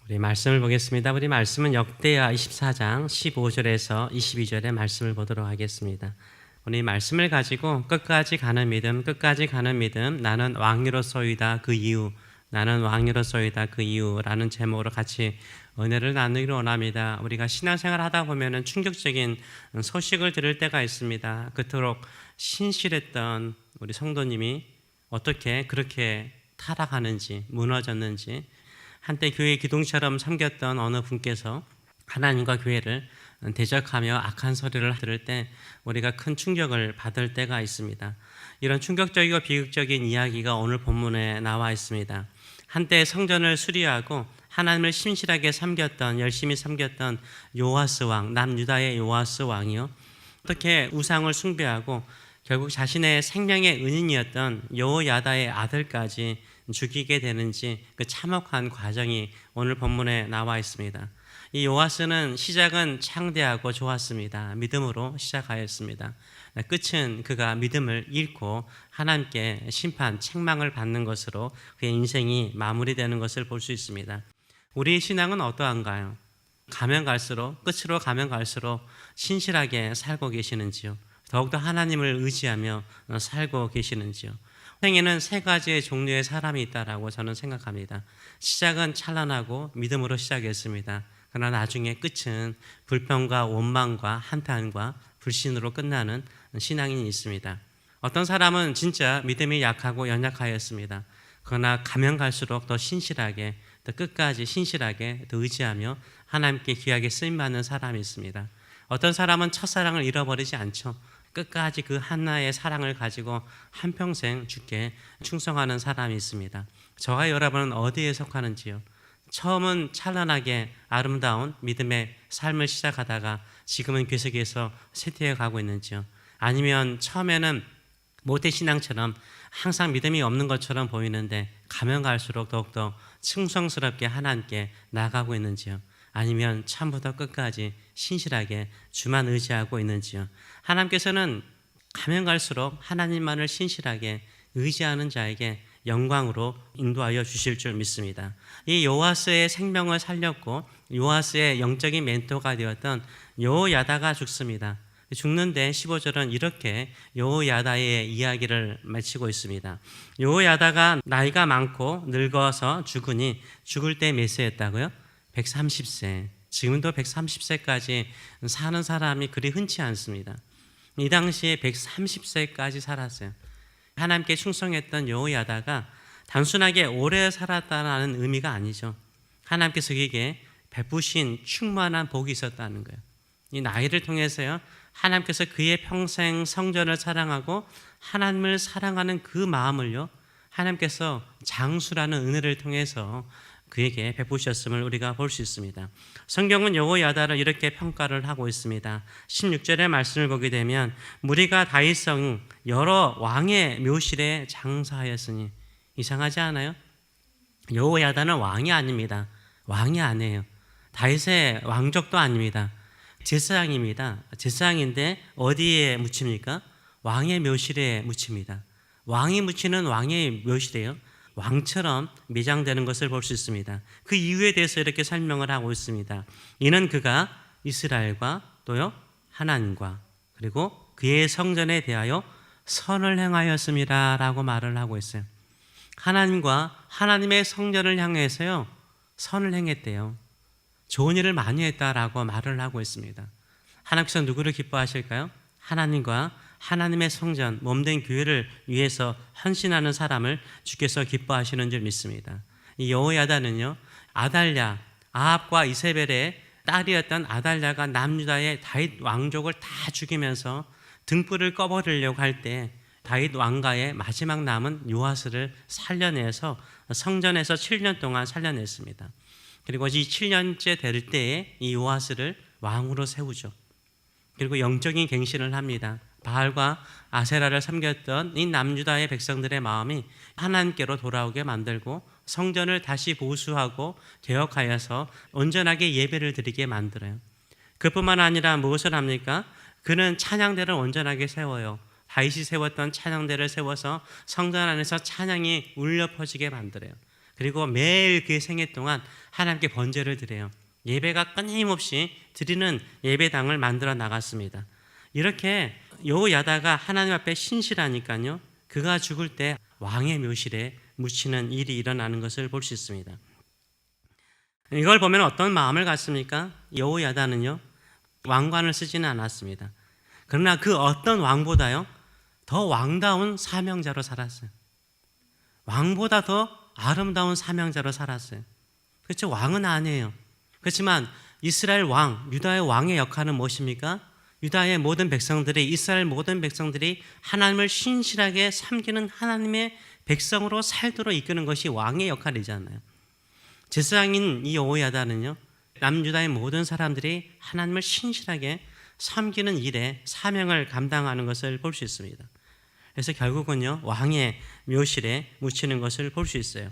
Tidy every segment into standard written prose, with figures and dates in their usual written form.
우리 말씀을 보겠습니다. 우리 말씀은 역대하 24장 15절에서 22절의 말씀을 보도록 하겠습니다. 우리 말씀을 가지고 끝까지 가는 믿음, 끝까지 가는 믿음, 나는 왕이로소이다 그 이유, 나는 왕이로소이다 그 이유라는 제목으로 같이 은혜를 나누기를 원합니다. 우리가 신앙생활 하다 보면 충격적인 소식을 들을 때가 있습니다. 그토록 신실했던 우리 성도님이 어떻게 그렇게 타락하는지, 무너졌는지, 한때 교회 기둥처럼 섬겼던 어느 분께서 하나님과 교회를 대적하며 악한 소리를 들을 때 우리가 큰 충격을 받을 때가 있습니다. 이런 충격적이고 비극적인 이야기가 오늘 본문에 나와 있습니다. 한때 성전을 수리하고 하나님을 신실하게 섬겼던, 열심히 섬겼던 요아스 왕, 남유다의 요아스 왕이요, 어떻게 우상을 숭배하고 결국 자신의 생명의 은인이었던 여호야다의 아들까지 죽이게 되는지, 그 참혹한 과정이 오늘 본문에 나와 있습니다. 이 요아스는 시작은 창대하고 좋았습니다. 믿음으로 시작하였습니다. 끝은 그가 믿음을 잃고 하나님께 심판, 책망을 받는 것으로 그의 인생이 마무리되는 것을 볼 수 있습니다. 우리 신앙은 어떠한가요? 가면 갈수록, 끝으로 가면 갈수록 신실하게 살고 계시는지요? 더욱더 하나님을 의지하며 살고 계시는지요? 생에는 세 가지의 종류의 사람이 있다라고 저는 생각합니다. 시작은 찬란하고 믿음으로 시작했습니다. 그러나 나중에 끝은 불평과 원망과 한탄과 불신으로 끝나는 신앙인이 있습니다. 어떤 사람은 진짜 믿음이 약하고 연약하였습니다. 그러나 가면 갈수록 더 신실하게, 더 끝까지 신실하게 더 의지하며 하나님께 귀하게 쓰임받는 사람이 있습니다. 어떤 사람은 첫사랑을 잃어버리지 않죠. 끝까지 그 하나의 사랑을 가지고 한평생 주께 충성하는 사람이 있습니다. 저와 여러분은 어디에 속하는지요? 처음은 찬란하게 아름다운 믿음의 삶을 시작하다가 지금은 계속해서 쇠퇴해 가고 있는지요? 아니면 처음에는 모태신앙처럼 항상 믿음이 없는 것처럼 보이는데 가면 갈수록 더욱더 충성스럽게 하나님께 나아가고 있는지요? 아니면 처음부터 끝까지 신실하게 주만 의지하고 있는지요? 하나님께서는 가면 갈수록 하나님만을 신실하게 의지하는 자에게 영광으로 인도하여 주실 줄 믿습니다. 이 요아스의 생명을 살렸고 요아스의 영적인 멘토가 되었던 여호야다가 죽습니다. 죽는데 15절은 이렇게 여호야다의 이야기를 마치고 있습니다. 여호야다가 나이가 많고 늙어서 죽으니 죽을 때 몇 세였다고요? 130세. 지금도 130세까지 사는 사람이 그리 흔치 않습니다. 이 당시에 130세까지 살았어요. 하나님께 충성했던 여호야다가 단순하게 오래 살았다는 의미가 아니죠. 하나님께서 그에게 베푸신 충만한 복이 있었다는 거예요. 이 나이를 통해서요, 하나님께서 그의 평생 성전을 사랑하고 하나님을 사랑하는 그 마음을요, 하나님께서 장수라는 은혜를 통해서 그에게 베푸셨음을 우리가 볼 수 있습니다. 성경은 여호야다를 이렇게 평가를 하고 있습니다. 16절의 말씀을 보게 되면 무리가 다윗성 여러 왕의 묘실에 장사하였으니, 이상하지 않아요? 여호야다는 왕이 아닙니다. 왕이 아니에요. 다윗의 왕족도 아닙니다. 제사장입니다. 제사장인데 어디에 묻힙니까? 왕의 묘실에 묻힙니다. 왕이 묻히는 왕의 묘실이에요. 왕처럼 매장되는 것을 볼 수 있습니다. 그 이유에 대해서 이렇게 설명을 하고 있습니다. 이는 그가 이스라엘과 또요 하나님과 그리고 그의 성전에 대하여 선을 행하였습니다 라고 말을 하고 있어요. 하나님과 하나님의 성전을 향해서요 선을 행했대요. 좋은 일을 많이 했다라고 말을 하고 있습니다. 하나님께서 누구를 기뻐하실까요? 하나님과 하나님의 성전, 몸된 교회를 위해서 헌신하는 사람을 주께서 기뻐하시는 줄 믿습니다. 이 여호야다는요, 아달랴, 아합과 이세벨의 딸이었던 아달랴가 남유다의 다윗 왕족을 다 죽이면서 등불을 꺼버리려고 할 때 다윗 왕가의 마지막 남은 요아스를 살려내서 성전에서 7년 동안 살려냈습니다. 그리고 이 7년째 될 때에 이 요아스를 왕으로 세우죠. 그리고 영적인 갱신을 합니다. 바알과 아세라를 섬겼던 이 남유다의 백성들의 마음이 하나님께로 돌아오게 만들고 성전을 다시 보수하고 개혁하여서 온전하게 예배를 드리게 만들어요. 그뿐만 아니라 무엇을 합니까? 그는 찬양대를 온전하게 세워요. 다윗이 세웠던 찬양대를 세워서 성전 안에서 찬양이 울려 퍼지게 만들어요. 그리고 매일 그의 생애 동안 하나님께 번제를 드려요. 예배가 끊임없이 드리는 예배당을 만들어 나갔습니다. 이렇게 여호야다가 하나님 앞에 신실하니까요, 그가 죽을 때 왕의 묘실에 묻히는 일이 일어나는 것을 볼 수 있습니다. 이걸 보면 어떤 마음을 갖습니까? 여호야다는요, 왕관을 쓰지는 않았습니다. 그러나 그 어떤 왕보다요, 더 왕다운 사명자로 살았어요. 왕보다 더 아름다운 사명자로 살았어요. 그렇죠? 왕은 아니에요. 그렇지만 이스라엘 왕, 유다의 왕의 역할은 무엇입니까? 유다의 모든 백성들이, 이스라엘 모든 백성들이 하나님을 신실하게 섬기는 하나님의 백성으로 살도록 이끄는 것이 왕의 역할이잖아요. 제사장인 이 여호야다는요, 남유다의 모든 사람들이 하나님을 신실하게 섬기는 일에 사명을 감당하는 것을 볼 수 있습니다. 그래서 결국은요, 왕의 묘실에 묻히는 것을 볼 수 있어요.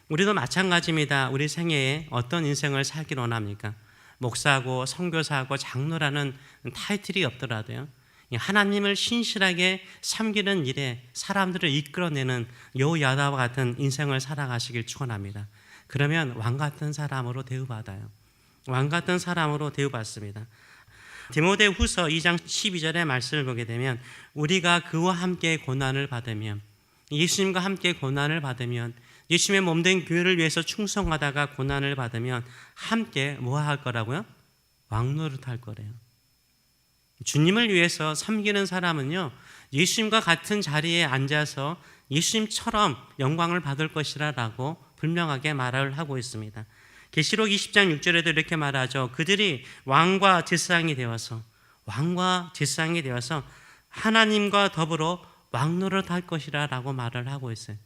우리도 마찬가지입니다. 우리 생애에 어떤 인생을 살길 원합니까? 목사고 선교사고 장로라는 타이틀이 없더라도요, 하나님을 신실하게 섬기는 일에 사람들을 이끌어내는 여호야다와 같은 인생을 살아가시길 축원합니다. 그러면 왕 같은 사람으로 대우받아요. 왕 같은 사람으로 대우받습니다. 디모데후서 2장 12절의 말씀을 보게 되면, 우리가 그와 함께 고난을 받으면, 예수님과 함께 고난을 받으면, 예수님의 몸된 교회를 위해서 충성하다가 고난을 받으면 함께 뭐 할 거라고요? 왕노릇 할 거래요. 주님을 위해서 섬기는 사람은요, 예수님과 같은 자리에 앉아서 예수님처럼 영광을 받을 것이라고 분명하게 말을 하고 있습니다. 계시록 20장 6절에도 이렇게 말하죠. 그들이 왕과 제사장이 되어서 하나님과 더불어 왕노릇 할 것이라고 말을 하고 있어요.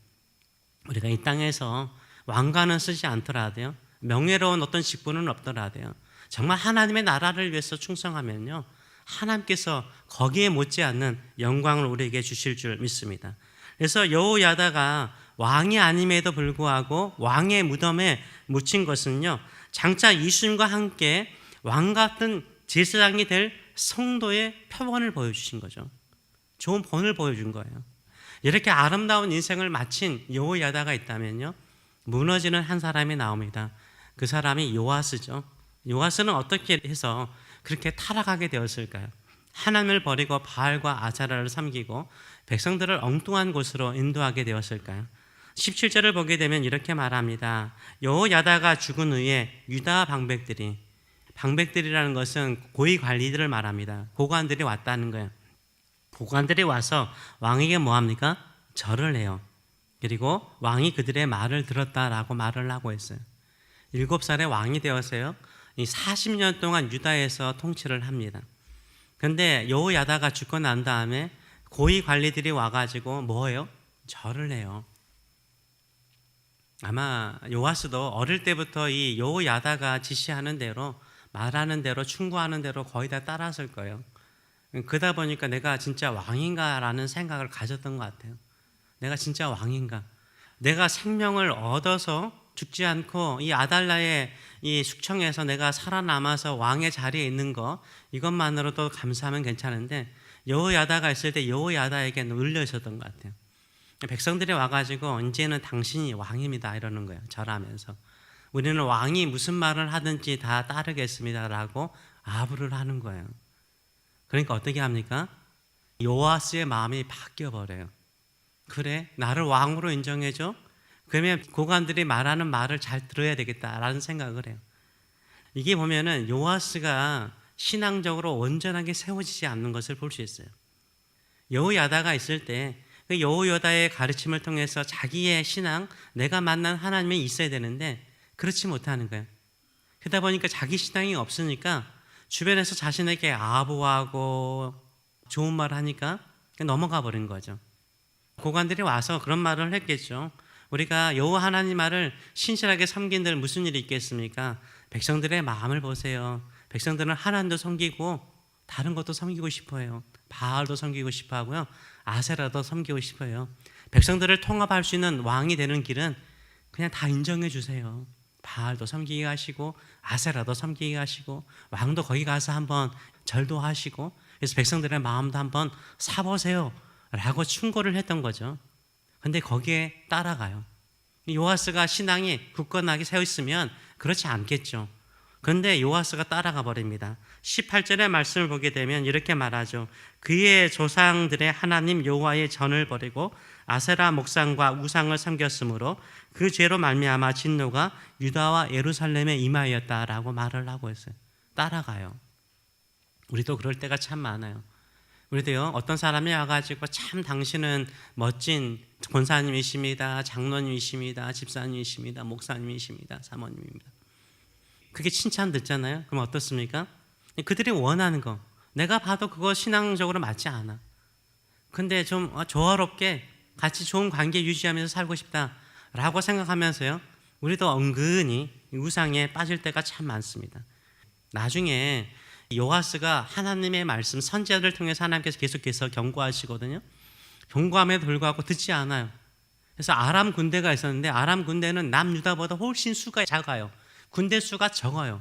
우리가 이 땅에서 왕관은 쓰지 않더라도요, 명예로운 어떤 직분은 없더라도요, 정말 하나님의 나라를 위해서 충성하면요, 하나님께서 거기에 못지않는 영광을 우리에게 주실 줄 믿습니다. 그래서 여호야다가 왕이 아님에도 불구하고 왕의 무덤에 묻힌 것은요, 장차 예수님과 함께 왕 같은 제사장이 될 성도의 표본을 보여주신 거죠. 좋은 본을 보여준 거예요. 이렇게 아름다운 인생을 마친 여호야다가 있다면요, 무너지는 한 사람이 나옵니다. 그 사람이 요아스죠. 요아스는 어떻게 해서 그렇게 타락하게 되었을까요? 하나님을 버리고 바알과 아세라를 섬기고 백성들을 엉뚱한 곳으로 인도하게 되었을까요? 17절을 보게 되면 이렇게 말합니다. 여호야다가 죽은 후에 유다 방백들이라는 것은 고위 관리들을 말합니다. 고관들이 왔다는 거예요. 고관들이 와서 왕에게 뭐합니까? 절을 해요. 그리고 왕이 그들의 말을 들었다라고 말을 하고 있어요. 7살에 왕이 되어서요, 40년 동안 유다에서 통치를 합니다. 그런데 여호야다가 죽고 난 다음에 고위 관리들이 와가지고 뭐예요? 절을 해요. 아마 요아스도 어릴 때부터 이 여호야다가 지시하는 대로, 말하는 대로, 충고하는 대로 거의 다 따랐을 거예요. 그러다 보니까 내가 진짜 왕인가라는 생각을 가졌던 것 같아요. 내가 진짜 왕인가? 내가 생명을 얻어서 죽지 않고 이 아달라의 이 숙청에서 내가 살아남아서 왕의 자리에 있는 거, 이것만으로도 감사하면 괜찮은데, 여호야다가 있을 때 여호야다에게 눌려 있었던 것 같아요. 백성들이 와가지고 이제는 당신이 왕입니다 이러는 거예요. 절하면서 우리는 왕이 무슨 말을 하든지 다 따르겠습니다라고 아부를 하는 거예요. 그러니까 어떻게 합니까? 요아스의 마음이 바뀌어버려요. 그래, 나를 왕으로 인정해줘? 그러면 고관들이 말하는 말을 잘 들어야 되겠다라는 생각을 해요. 이게 보면은 요아스가 신앙적으로 온전하게 세워지지 않는 것을 볼 수 있어요. 여호야다가 있을 때 그 여호야다의 가르침을 통해서 자기의 신앙, 내가 만난 하나님이 있어야 되는데 그렇지 못하는 거예요. 그러다 보니까 자기 신앙이 없으니까 주변에서 자신에게 아부하고 좋은 말 하니까 넘어가 버린 거죠. 고관들이 와서 그런 말을 했겠죠. 우리가 여호와 하나님 말을 신실하게 섬긴들 무슨 일이 있겠습니까? 백성들의 마음을 보세요. 백성들은 하나님도 섬기고 다른 것도 섬기고 싶어요. 바알도 섬기고 싶어 하고요, 아세라도 섬기고 싶어요. 백성들을 통합할 수 있는 왕이 되는 길은 그냥 다 인정해 주세요. 바알도 섬기게 하시고 아세라도 섬기게 하시고 왕도 거기 가서 한번 절도 하시고, 그래서 백성들의 마음도 한번 사보세요 라고 충고를 했던 거죠. 근데 거기에 따라가요. 요아스가 신앙이 굳건하게 세워 있으면 그렇지 않겠죠. 그런데 요아스가 따라가 버립니다. 18절의 말씀을 보게 되면 이렇게 말하죠. 그의 조상들의 하나님 여호와의 전을 버리고 아세라 목상과 우상을 섬겼으므로 그 죄로 말미암아 진노가 유다와 예루살렘에 임하였다라고 말을 하고 있어요. 따라가요. 우리도 그럴 때가 참 많아요. 우리도요, 어떤 사람이 와가지고 참 당신은 멋진 권사님이십니다, 장로님이십니다, 집사님이십니다, 목사님이십니다, 사모님입니다. 그게 칭찬 듣잖아요. 그럼 어떻습니까? 그들이 원하는 거, 내가 봐도 그거 신앙적으로 맞지 않아. 근데 좀 조화롭게 같이 좋은 관계 유지하면서 살고 싶다라고 생각하면서요, 우리도 은근히 우상에 빠질 때가 참 많습니다. 나중에 요아스가 하나님의 말씀, 선지자들을 통해서 하나님께서 계속해서 경고하시거든요. 경고함에도 불구하고 듣지 않아요. 그래서 아람 군대가 있었는데 아람 군대는 남유다보다 훨씬 수가 작아요. 군대 수가 적어요.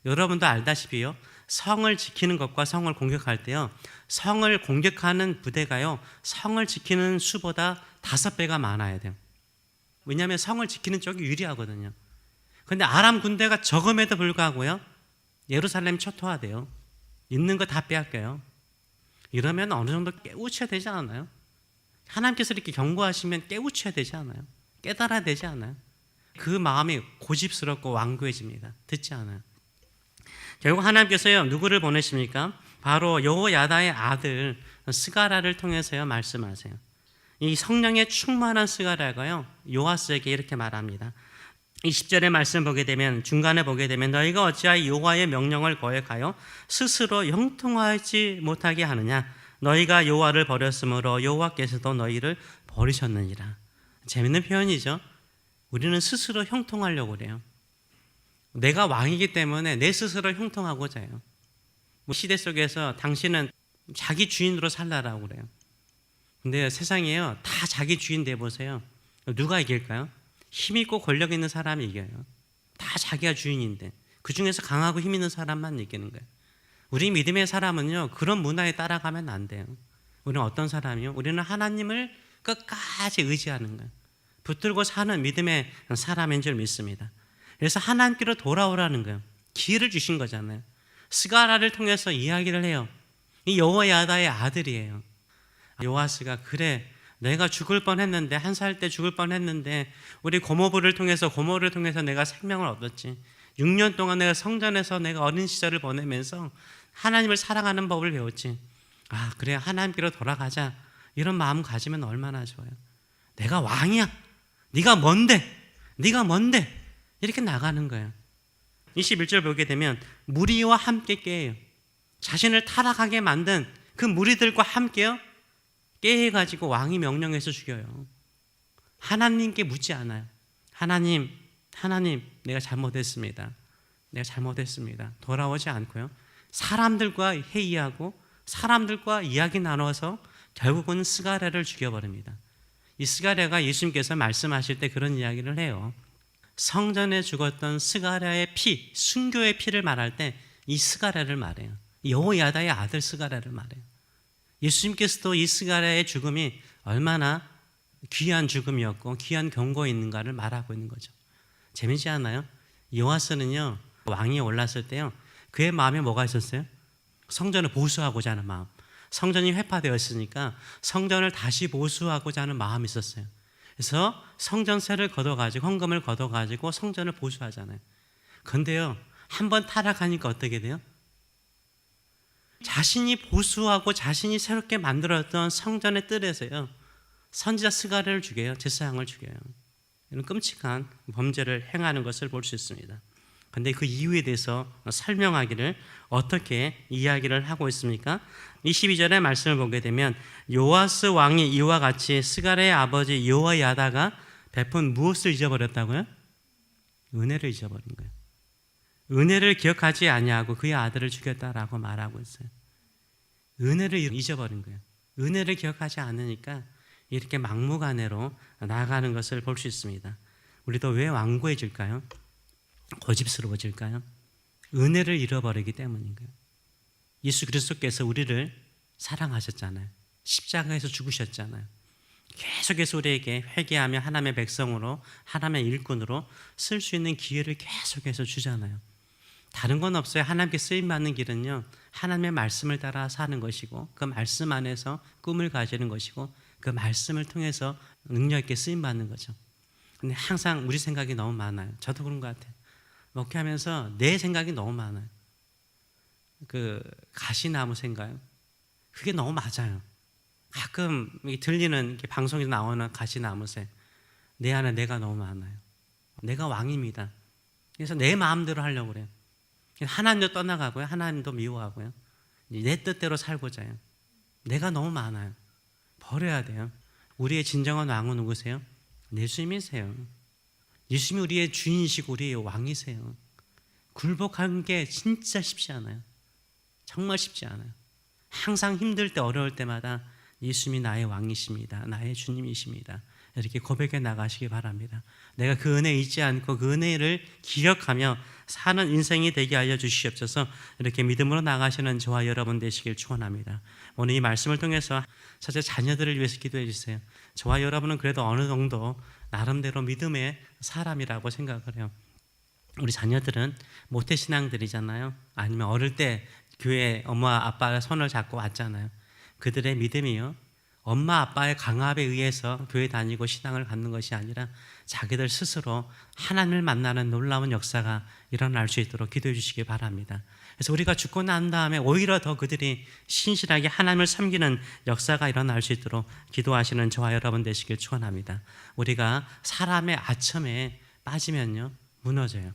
여러분도 알다시피요, 성을 지키는 것과 성을 공격할 때요, 성을 공격하는 부대가요, 성을 지키는 수보다 5배가 많아야 돼요. 왜냐하면 성을 지키는 쪽이 유리하거든요. 그런데 아람 군대가 적음에도 불구하고요, 예루살렘 초토화돼요. 있는 거 다 빼앗겨요. 이러면 어느 정도 깨우쳐야 되지 않아요? 하나님께서 이렇게 경고하시면 깨우쳐야 되지 않아요? 깨달아야 되지 않아요? 그 마음이 고집스럽고 완고해집니다. 듣지 않아요. 결국 하나님께서요, 누구를 보내십니까? 바로 여호야다의 아들 스가랴를 통해서요 말씀하세요. 이 성령의 충만한 스가랴가요, 요아스에게 이렇게 말합니다. 20절의 말씀 보게 되면, 중간에 보게 되면, 너희가 어찌하여 여호와의 명령을 거역하여 스스로 형통하지 못하게 하느냐? 너희가 여호와를 버렸으므로 여호와께서도 너희를 버리셨느니라. 재밌는 표현이죠. 우리는 스스로 형통하려고 그래요. 내가 왕이기 때문에 내 스스로 형통하고자 해요. 시대 속에서 당신은 자기 주인으로 살라라고 그래요. 근데 세상에요, 다 자기 주인 돼보세요. 누가 이길까요? 힘있고 권력 있는 사람이 이겨요. 다 자기가 주인인데 그 중에서 강하고 힘 있는 사람만 이기는 거예요. 우리 믿음의 사람은요, 그런 문화에 따라가면 안 돼요. 우리는 어떤 사람이요? 우리는 하나님을 끝까지 의지하는 거예요. 붙들고 사는 믿음의 사람인 줄 믿습니다. 그래서 하나님께로 돌아오라는 거예요. 기회를 주신 거잖아요. 스가랴를 통해서 이야기를 해요. 이 여호야다의 아들이에요. 요아스가, 그래, 내가 죽을 뻔했는데, 한 살 때 죽을 뻔했는데 우리 고모를 통해서 내가 생명을 얻었지. 6년 동안 내가 성전에서 내가 어린 시절을 보내면서 하나님을 사랑하는 법을 배웠지. 아, 그래, 하나님께로 돌아가자. 이런 마음 가지면 얼마나 좋아요. 내가 왕이야. 네가 뭔데? 이렇게 나가는 거예요. 21절 보게 되면, 무리와 함께 깨요. 자신을 타락하게 만든 그 무리들과 함께요, 깨해가지고 왕이 명령해서 죽여요. 하나님께 묻지 않아요. 하나님, 내가 잘못했습니다. 돌아오지 않고요, 사람들과 회의하고 사람들과 이야기 나눠서 결국은 스가랴를 죽여버립니다. 이 스가랴가 예수님께서 말씀하실 때 그런 이야기를 해요. 성전에 죽었던 스가랴의 피, 순교의 피를 말할 때 이 스가랴를 말해요. 여호야다의 아들 스가랴를 말해요. 예수님께서도 이 스가랴의 죽음이 얼마나 귀한 죽음이었고 귀한 경고였는가를 말하고 있는 거죠. 재미지 않아요? 요아스는요, 왕이 올랐을 때요, 그의 마음에 뭐가 있었어요? 성전을 보수하고자 하는 마음. 성전이 회파되었으니까 성전을 다시 보수하고자 하는 마음이 있었어요. 그래서 성전세를 걷어가지고, 헌금을 걷어가지고 성전을 보수하잖아요. 그런데요, 한번 타락하니까 어떻게 돼요? 자신이 보수하고 자신이 새롭게 만들었던 성전의 뜰에서요, 선지자 스가랴를 죽여요. 제사장을 죽여요. 이런 끔찍한 범죄를 행하는 것을 볼 수 있습니다. 그런데 그 이유에 대해서 설명하기를 어떻게 이야기를 하고 있습니까? 22절의 말씀을 보게 되면, 요아스 왕이 이와 같이 스가랴의 아버지 여호야다가 베푼 무엇을 잊어버렸다고요? 은혜를 잊어버린 거예요. 은혜를 기억하지 아니하고 그의 아들을 죽였다라고 말하고 있어요. 은혜를 잊어버린 거예요. 은혜를 기억하지 않으니까 이렇게 막무가내로 나아가는 것을 볼 수 있습니다. 우리도 왜 완고해질까요? 고집스러워질까요? 은혜를 잃어버리기 때문인 거예요. 예수 그리스도께서 우리를 사랑하셨잖아요. 십자가에서 죽으셨잖아요. 계속해서 우리에게 회개하며 하나님의 백성으로, 하나님의 일꾼으로 쓸 수 있는 기회를 계속해서 주잖아요. 다른 건 없어요. 하나님께 쓰임받는 길은요, 하나님의 말씀을 따라 사는 것이고, 그 말씀 안에서 꿈을 가지는 것이고, 그 말씀을 통해서 능력 있게 쓰임받는 거죠. 근데 항상 우리 생각이 너무 많아요. 저도 그런 것 같아요. 목회하면서 내 생각이 너무 많아요. 그 가시나무 생각, 그게 너무 맞아요. 가끔 들리는 방송에서 나오는 가시나무새, 내 안에 내가 너무 많아요. 내가 왕입니다. 그래서 내 마음대로 하려고 그래요. 하나님도 떠나가고요, 하나님도 미워하고요, 내 뜻대로 살고자 해요. 내가 너무 많아요. 버려야 돼요. 우리의 진정한 왕은 누구세요? 예수님이세요. 예수님이 우리의 주인이시고 우리의 왕이세요. 굴복하는 게 진짜 쉽지 않아요. 정말 쉽지 않아요. 항상 힘들 때, 어려울 때마다 예수님이 나의 왕이십니다, 나의 주님이십니다, 이렇게 고백해 나가시기 바랍니다. 내가 그 은혜에 잊지 않고 그 은혜를 기억하며 사는 인생이 되게 하여 주시옵소서. 이렇게 믿음으로 나가시는 저와 여러분 되시길 축원합니다. 오늘 이 말씀을 통해서 첫째, 자녀들을 위해서 기도해 주세요. 저와 여러분은 그래도 어느 정도 나름대로 믿음의 사람이라고 생각을 해요. 우리 자녀들은 모태신앙들이잖아요. 아니면 어릴 때 교회 엄마 아빠가 손을 잡고 왔잖아요. 그들의 믿음이요, 엄마 아빠의 강압에 의해서 교회 다니고 신앙을 갖는 것이 아니라 자기들 스스로 하나님을 만나는 놀라운 역사가 일어날 수 있도록 기도해 주시기 바랍니다. 그래서 우리가 죽고 난 다음에 오히려 더 그들이 신실하게 하나님을 섬기는 역사가 일어날 수 있도록 기도하시는 저와 여러분 되시길 축원합니다. 우리가 사람의 아첨에 빠지면요, 무너져요.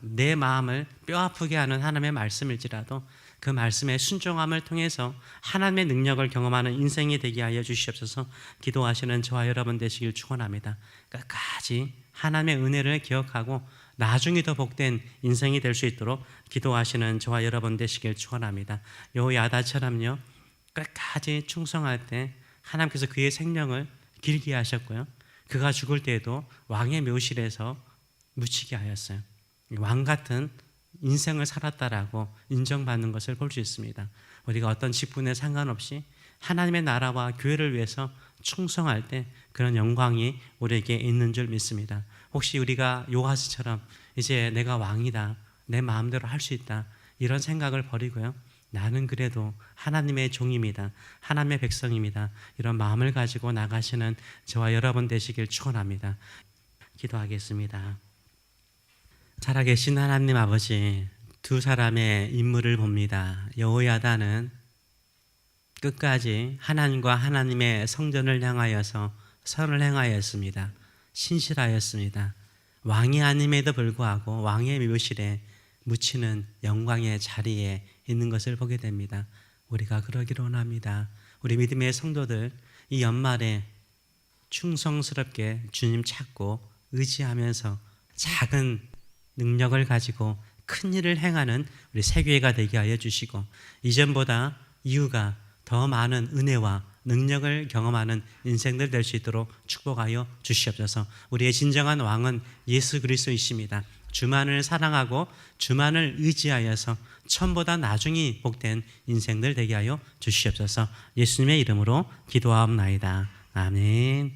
내 마음을 뼈아프게 하는 하나님의 말씀일지라도 그 말씀의 순종함을 통해서 하나님의 능력을 경험하는 인생이 되게 하여 주시옵소서. 기도하시는 저와 여러분 되시길 축원합니다. 끝까지 하나님의 은혜를 기억하고 나중에 더 복된 인생이 될 수 있도록 기도하시는 저와 여러분 되시길 축원합니다. 여호야다처럼요, 끝까지 충성할 때 하나님께서 그의 생명을 길게 하셨고요, 그가 죽을 때에도 왕의 묘실에서 묻히게 하였어요. 왕 같은 인생을 살았다라고 인정받는 것을 볼 수 있습니다. 우리가 어떤 직분에 상관없이 하나님의 나라와 교회를 위해서 충성할 때 그런 영광이 우리에게 있는 줄 믿습니다. 혹시 우리가 요하스처럼 이제 내가 왕이다, 내 마음대로 할 수 있다, 이런 생각을 버리고요, 나는 그래도 하나님의 종입니다, 하나님의 백성입니다, 이런 마음을 가지고 나가시는 저와 여러분 되시길 축원합니다. 기도하겠습니다. 살아계신 하나님 아버지, 두 사람의 인물을 봅니다. 여호야다는 끝까지 하나님과 하나님의 성전을 향하여서 선을 행하였습니다. 신실하였습니다. 왕이 아님에도 불구하고 왕의 묘실에 묻히는 영광의 자리에 있는 것을 보게 됩니다. 우리가 그러기를 원합니다. 우리 믿음의 성도들, 이 연말에 충성스럽게 주님 찾고 의지하면서 작은 능력을 가지고 큰 일을 행하는 우리 세교회가 되게 하여 주시고, 이전보다 이유가 더 많은 은혜와 능력을 경험하는 인생들 될 수 있도록 축복하여 주시옵소서. 우리의 진정한 왕은 예수 그리스도이십니다. 주만을 사랑하고 주만을 의지하여서 처음보다 나중이 복된 인생들 되게 하여 주시옵소서. 예수님의 이름으로 기도하옵나이다. 아멘.